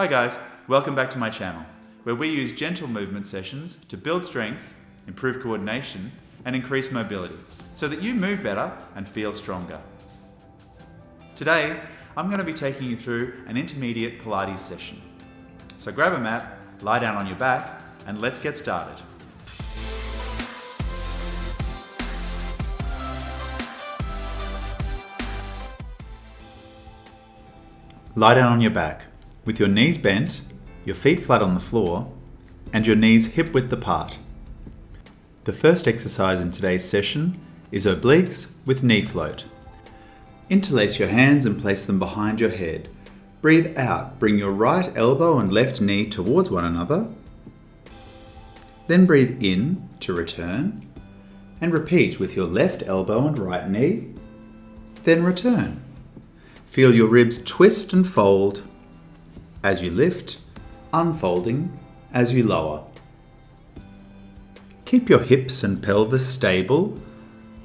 Hi guys, welcome back to my channel, where we use gentle movement sessions to build strength, improve coordination, and increase mobility, so that you move better and feel stronger. Today, I'm going to be taking you through an intermediate Pilates session. So grab a mat, lie down on your back, and let's get started. Lie down on your back, with your knees bent, your feet flat on the floor, and your knees hip width apart. The first exercise in today's session is obliques with knee float. Interlace your hands and place them behind your head. Breathe out, bring your right elbow and left knee towards one another. Then breathe in to return, and repeat with your left elbow and right knee. Then return. Feel your ribs twist and fold as you lift, unfolding as you lower. Keep your hips and pelvis stable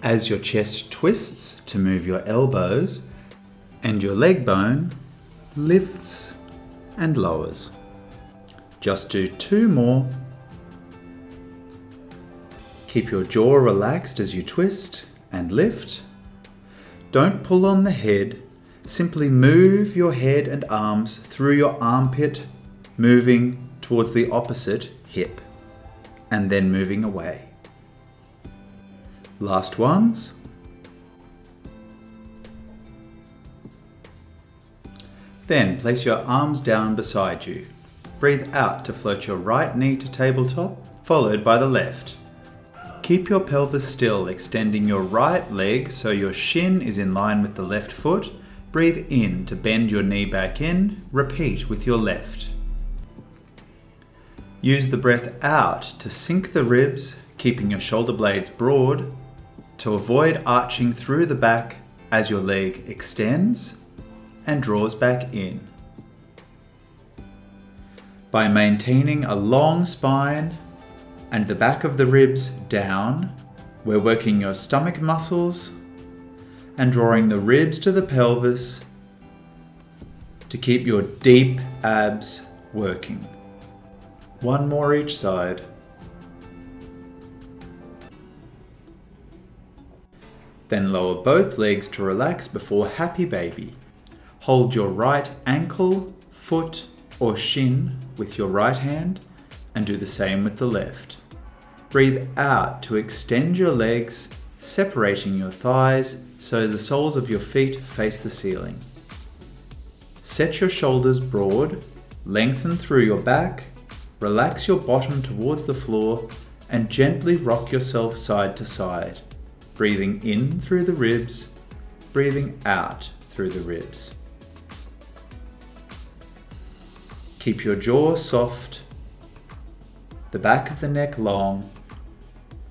as your chest twists to move your elbows and your leg bone lifts and lowers. Just do 2 more. Keep your jaw relaxed as you twist and lift. Don't pull on the head. Simply move your head and arms through your armpit, moving towards the opposite hip, and then moving away. Last ones. Then place your arms down beside you. Breathe out to float your right knee to tabletop, followed by the left. Keep your pelvis still, extending your right leg so your shin is in line with the left foot. Breathe in to bend your knee back in. Repeat with your left. Use the breath out to sink the ribs, keeping your shoulder blades broad, to avoid arching through the back as your leg extends and draws back in. By maintaining a long spine and the back of the ribs down, we're working your stomach muscles and drawing the ribs to the pelvis to keep your deep abs working. 1 more each side. Then lower both legs to relax before happy baby. Hold your right ankle, foot, or shin with your right hand and do the same with the left. Breathe out to extend your legs, separating your thighs so the soles of your feet face the ceiling. Set your shoulders broad, lengthen through your back, relax your bottom towards the floor, and gently rock yourself side to side, breathing in through the ribs, breathing out through the ribs. Keep your jaw soft, the back of the neck long,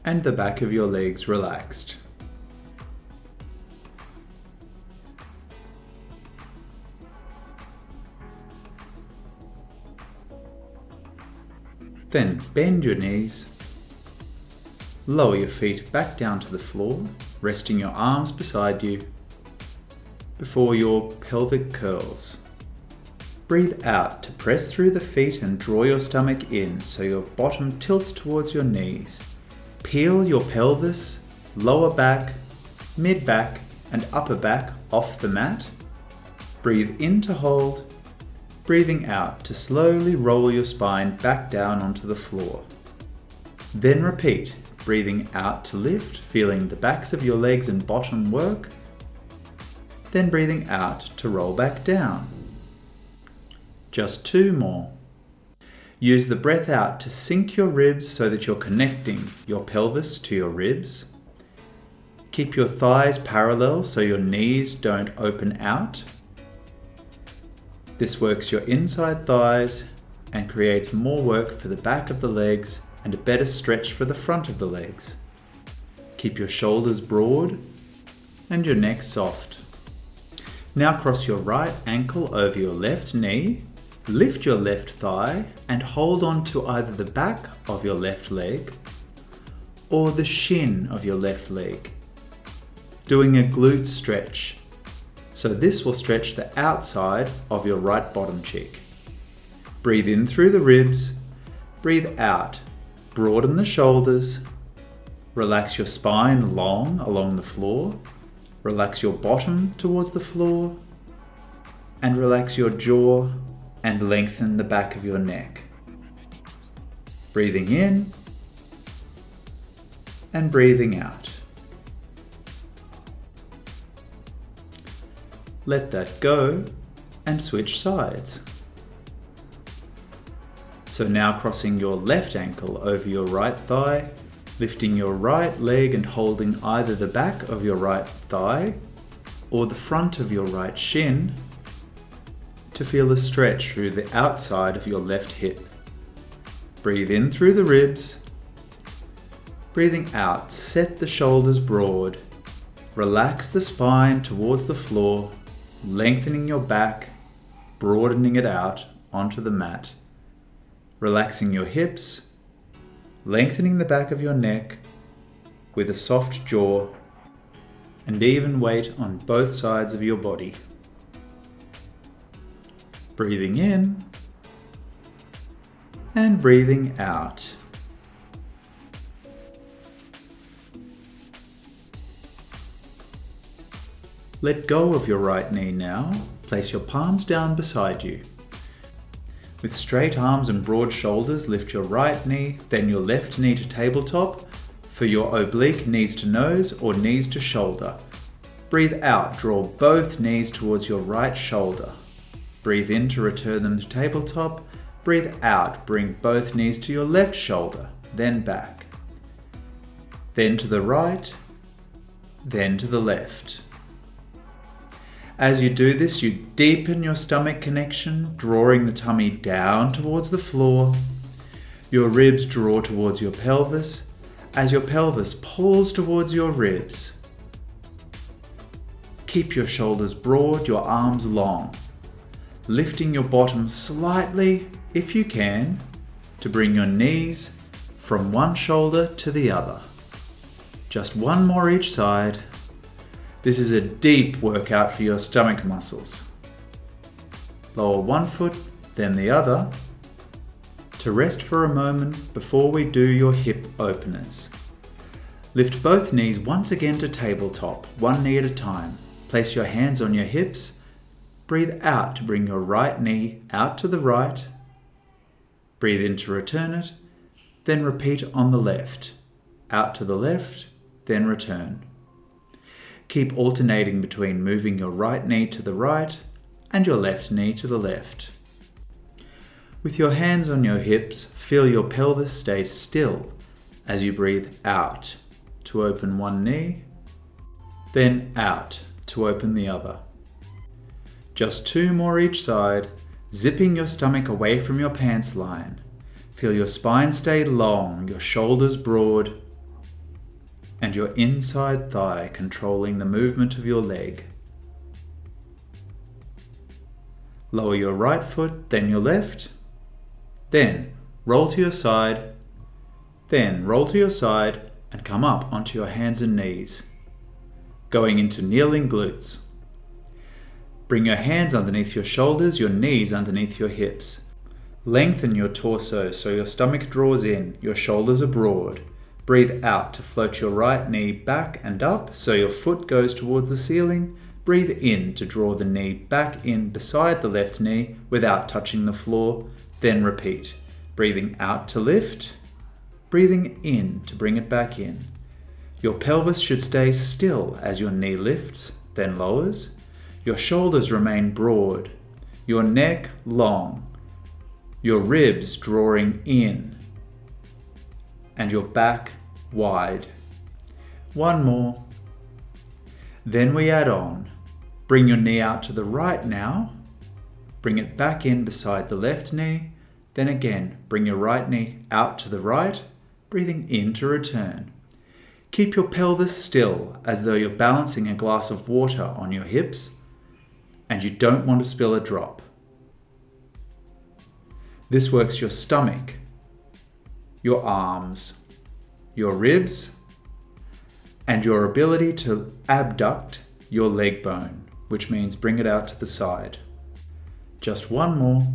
and the back of your legs relaxed. Then bend your knees, lower your feet back down to the floor, resting your arms beside you before your pelvic curls. Breathe out to press through the feet and draw your stomach in so your bottom tilts towards your knees. Peel your pelvis, lower back, mid back, and upper back off the mat. Breathe in to hold. Breathing out to slowly roll your spine back down onto the floor. Then repeat, breathing out to lift, feeling the backs of your legs and bottom work. Then breathing out to roll back down. Just 2 more. Use the breath out to sink your ribs so that you're connecting your pelvis to your ribs. Keep your thighs parallel so your knees don't open out. This works your inside thighs and creates more work for the back of the legs and a better stretch for the front of the legs. Keep your shoulders broad and your neck soft. Now cross your right ankle over your left knee, lift your left thigh and hold on to either the back of your left leg or the shin of your left leg, doing a glute stretch. So this will stretch the outside of your right bottom cheek. Breathe in through the ribs. Breathe out. Broaden the shoulders. Relax your spine long along the floor. Relax your bottom towards the floor. And relax your jaw and lengthen the back of your neck. Breathing in and breathing out. Let that go and switch sides. So now crossing your left ankle over your right thigh, lifting your right leg and holding either the back of your right thigh or the front of your right shin to feel a stretch through the outside of your left hip. Breathe in through the ribs. Breathing out, set the shoulders broad. Relax the spine towards the floor, lengthening your back, broadening it out onto the mat. Relaxing your hips, lengthening the back of your neck with a soft jaw and even weight on both sides of your body. Breathing in and breathing out. Let go of your right knee now. Place your palms down beside you. With straight arms and broad shoulders, lift your right knee, then your left knee to tabletop. For your oblique, knees to nose or knees to shoulder. Breathe out, draw both knees towards your right shoulder. Breathe in to return them to tabletop. Breathe out, bring both knees to your left shoulder, then back. Then to the right, then to the left. As you do this, you deepen your stomach connection, drawing the tummy down towards the floor. Your ribs draw towards your pelvis as your pelvis pulls towards your ribs. Keep your shoulders broad, your arms long. Lifting your bottom slightly, if you can, to bring your knees from one shoulder to the other. Just one more each side. This is a deep workout for your stomach muscles. Lower one foot, then the other, to rest for a moment before we do your hip openers. Lift both knees once again to tabletop, one knee at a time. Place your hands on your hips. Breathe out to bring your right knee out to the right. Breathe in to return it, then repeat on the left. Out to the left, then return. Keep alternating between moving your right knee to the right and your left knee to the left. With your hands on your hips, feel your pelvis stay still as you breathe out to open one knee, then out to open the other. Just two more each side, zipping your stomach away from your pants line. Feel your spine stay long, your shoulders broad, and your inside thigh controlling the movement of your leg. Lower your right foot, then your left. Then roll to your side. Then roll to your side and come up onto your hands and knees. Going into kneeling glutes. Bring your hands underneath your shoulders, your knees underneath your hips. Lengthen your torso so your stomach draws in, your shoulders are broad. Breathe out to float your right knee back and up so your foot goes towards the ceiling. Breathe in to draw the knee back in beside the left knee without touching the floor. Then repeat. Breathing out to lift. Breathing in to bring it back in. Your pelvis should stay still as your knee lifts, then lowers. Your shoulders remain broad. Your neck long. Your ribs drawing in. And your back wide. One more. Then we add on. Bring your knee out to the right now. Bring it back in beside the left knee. Then again, bring your right knee out to the right, breathing in to return. Keep your pelvis still as though you're balancing a glass of water on your hips and you don't want to spill a drop. This works your stomach, your arms, your ribs, and your ability to abduct your leg bone, which means bring it out to the side. Just one more.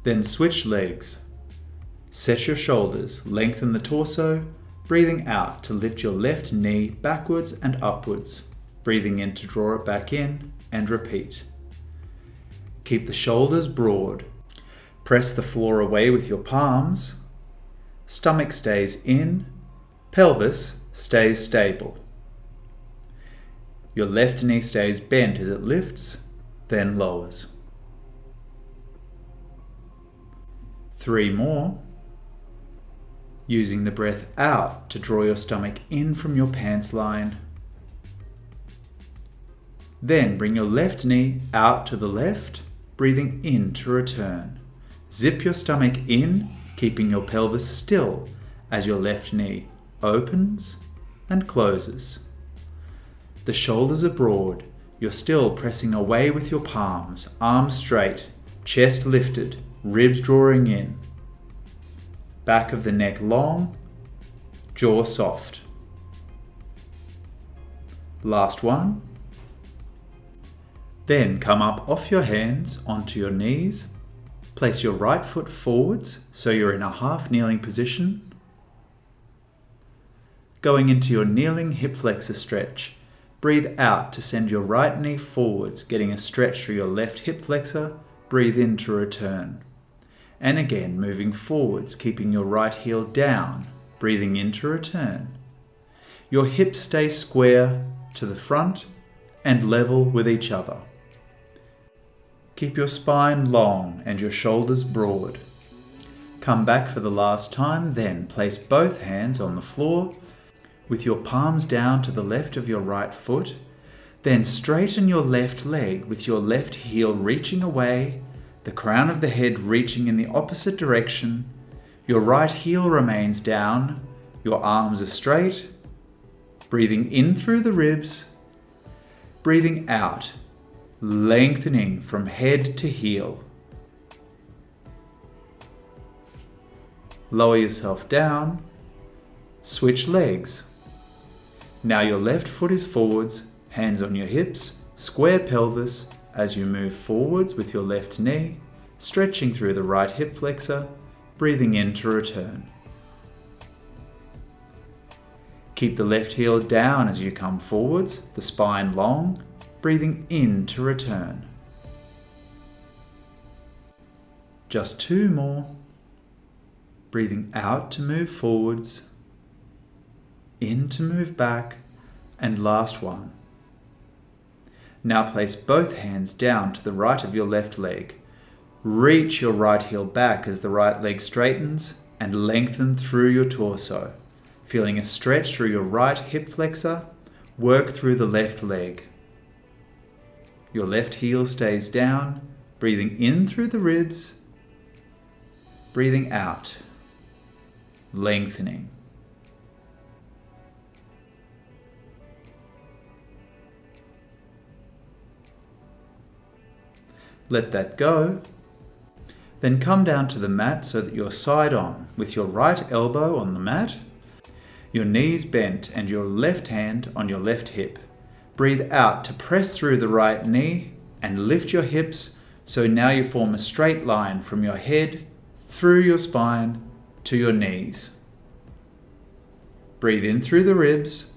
Then switch legs. Set your shoulders, lengthen the torso, breathing out to lift your left knee backwards and upwards, breathing in to draw it back in, and repeat. Keep the shoulders broad. Press the floor away with your palms. Stomach stays in, pelvis stays stable. Your left knee stays bent as it lifts, then lowers. 3 more. Using the breath out to draw your stomach in from your pants line. Then bring your left knee out to the left, breathing in to return. Zip your stomach in, keeping your pelvis still as your left knee opens and closes. The shoulders are broad. You're still pressing away with your palms, arms straight, chest lifted, ribs drawing in. Back of the neck long, jaw soft. Last one. Then come up off your hands onto your knees. Place your right foot forwards so you're in a half kneeling position. Going into your kneeling hip flexor stretch. Breathe out to send your right knee forwards, getting a stretch through your left hip flexor. Breathe in to return. And again, moving forwards, keeping your right heel down, breathing in to return. Your hips stay square to the front and level with each other. Keep your spine long and your shoulders broad. Come back for the last time, then place both hands on the floor with your palms down to the left of your right foot. Then straighten your left leg with your left heel reaching away, the crown of the head reaching in the opposite direction. Your right heel remains down, your arms are straight, breathing in through the ribs, breathing out, lengthening from head to heel. Lower yourself down, switch legs. Now your left foot is forwards, hands on your hips, square pelvis as you move forwards with your left knee, stretching through the right hip flexor, breathing in to return. Keep the left heel down as you come forwards, the spine long, breathing in to return. Just 2 more. Breathing out to move forwards, in to move back, and last one. Now place both hands down to the right of your left leg. Reach your right heel back as the right leg straightens and lengthen through your torso. Feeling a stretch through your right hip flexor, work through the left leg. Your left heel stays down, breathing in through the ribs, breathing out, lengthening. Let that go. Then come down to the mat so that you're side on with your right elbow on the mat, your knees bent and your left hand on your left hip. Breathe out to press through the right knee and lift your hips so now you form a straight line from your head through your spine to your knees. Breathe in through the ribs.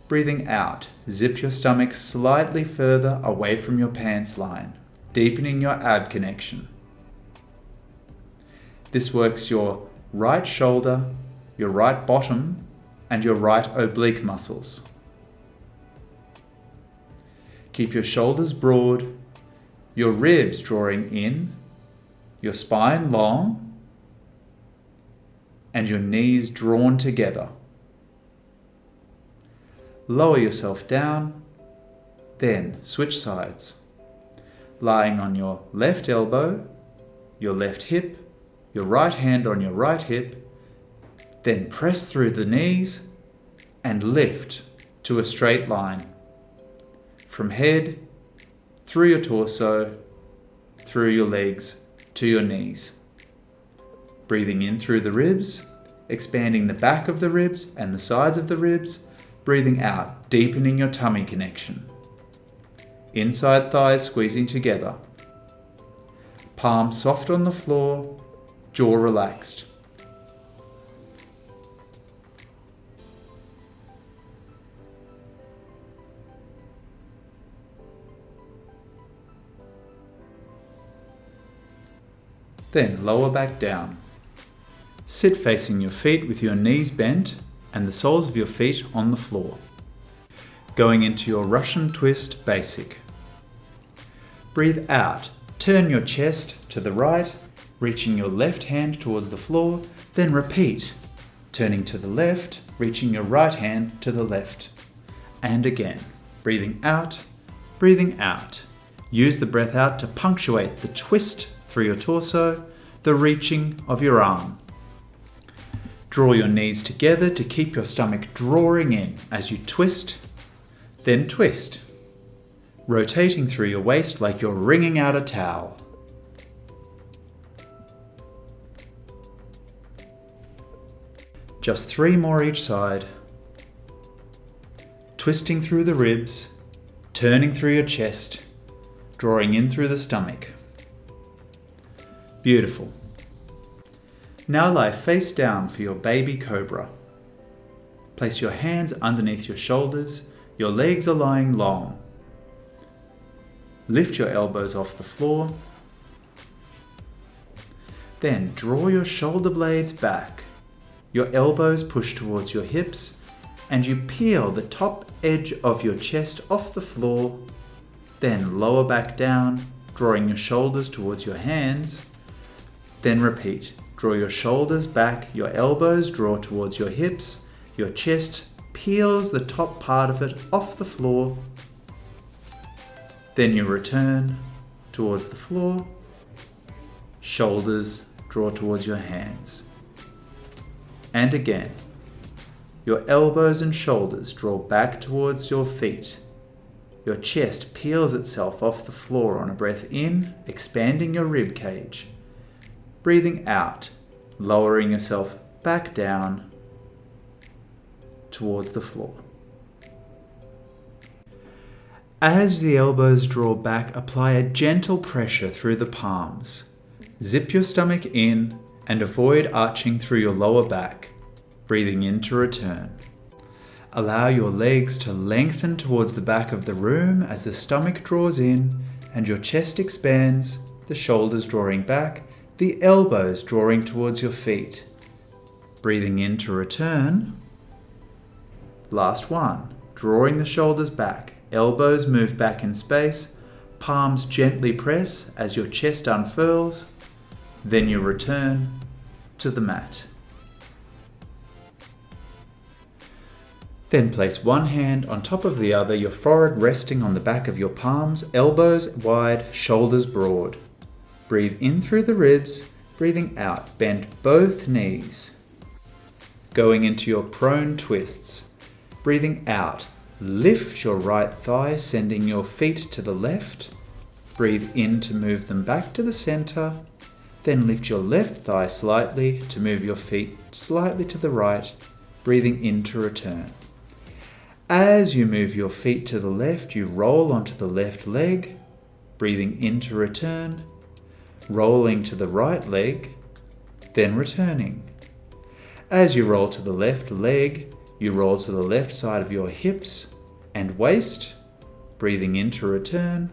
Breathing out, zip your stomach slightly further away from your pants line, deepening your ab connection. This works your right shoulder, your right bottom, and your right oblique muscles. Keep your shoulders broad, your ribs drawing in, your spine long, and your knees drawn together. Lower yourself down, then switch sides. Lying on your left elbow, your left hip, your right hand on your right hip, then press through the knees and lift to a straight line. From head, through your torso, through your legs, to your knees. Breathing in through the ribs, expanding the back of the ribs and the sides of the ribs, breathing out, deepening your tummy connection. Inside thighs squeezing together. Palms soft on the floor, jaw relaxed. Then lower back down. Sit facing your feet with your knees bent and the soles of your feet on the floor. Going into your Russian twist basic. Breathe out. Turn your chest to the right, reaching your left hand towards the floor, then repeat. Turning to the left, reaching your right hand to the left. And again. Breathing out, breathing out. Use the breath out to punctuate the twist through your torso, the reaching of your arm. Draw your knees together to keep your stomach drawing in as you twist, then twist, rotating through your waist like you're wringing out a towel. Just 3 more each side. Twisting through the ribs, turning through your chest, drawing in through the stomach. Beautiful. Now lie face down for your baby cobra. Place your hands underneath your shoulders, your legs are lying long. Lift your elbows off the floor. Then draw your shoulder blades back. Your elbows push towards your hips and you peel the top edge of your chest off the floor. Then lower back down, drawing your shoulders towards your hands. Then repeat. Draw your shoulders back, your elbows draw towards your hips, your chest peels the top part of it off the floor. Then you return towards the floor, shoulders draw towards your hands. And again, your elbows and shoulders draw back towards your feet. Your chest peels itself off the floor on a breath in, expanding your rib cage. Breathing out, lowering yourself back down towards the floor. As the elbows draw back, apply a gentle pressure through the palms. Zip your stomach in and avoid arching through your lower back, breathing in to return. Allow your legs to lengthen towards the back of the room as the stomach draws in and your chest expands, the shoulders drawing back, the elbows drawing towards your feet. Breathing in to return. Last one. Drawing the shoulders back, elbows move back in space, palms gently press as your chest unfurls. Then you return to the mat. Then place one hand on top of the other, your forehead resting on the back of your palms, elbows wide, shoulders broad. Breathe in through the ribs, breathing out, bend both knees. Going into your prone twists. Breathing out, lift your right thigh, sending your feet to the left. Breathe in to move them back to the center. Then lift your left thigh slightly to move your feet slightly to the right, breathing in to return. As you move your feet to the left, you roll onto the left leg, breathing in to return. Rolling to the right leg, then returning. As you roll to the left leg, you roll to the left side of your hips and waist, breathing in to return,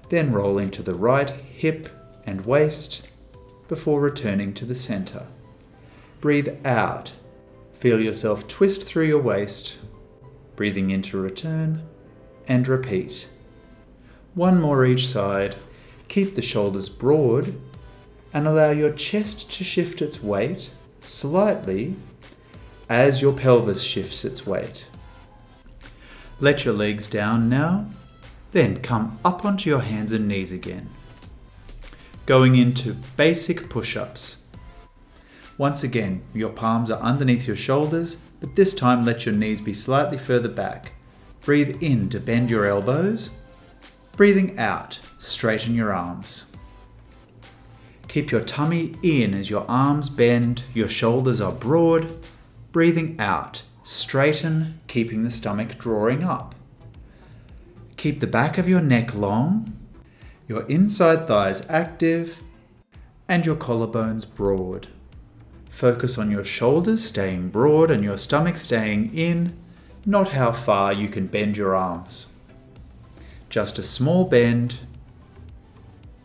then rolling to the right hip and waist before returning to the center. Breathe out. Feel yourself twist through your waist, breathing in to return, and repeat. One more each side. Keep the shoulders broad and allow your chest to shift its weight slightly as your pelvis shifts its weight. Let your legs down now, then come up onto your hands and knees again. Going into basic push-ups. Once again, your palms are underneath your shoulders, but this time let your knees be slightly further back. Breathe in to bend your elbows. Breathing out, straighten your arms. Keep your tummy in as your arms bend, your shoulders are broad. Breathing out, straighten, keeping the stomach drawing up. Keep the back of your neck long, your inside thighs active, and your collarbones broad. Focus on your shoulders staying broad and your stomach staying in, not how far you can bend your arms. Just a small bend,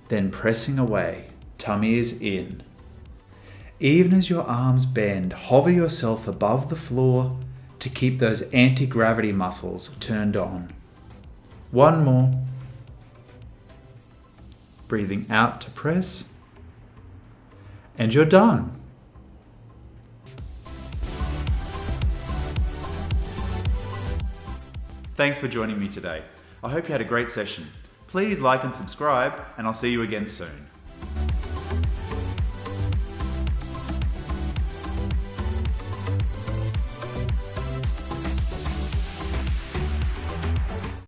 then pressing away, tummy is in. Even as your arms bend, hover yourself above the floor to keep those anti-gravity muscles turned on. One more. Breathing out to press. And you're done. Thanks for joining me today. I hope you had a great session. Please like and subscribe, and I'll see you again soon.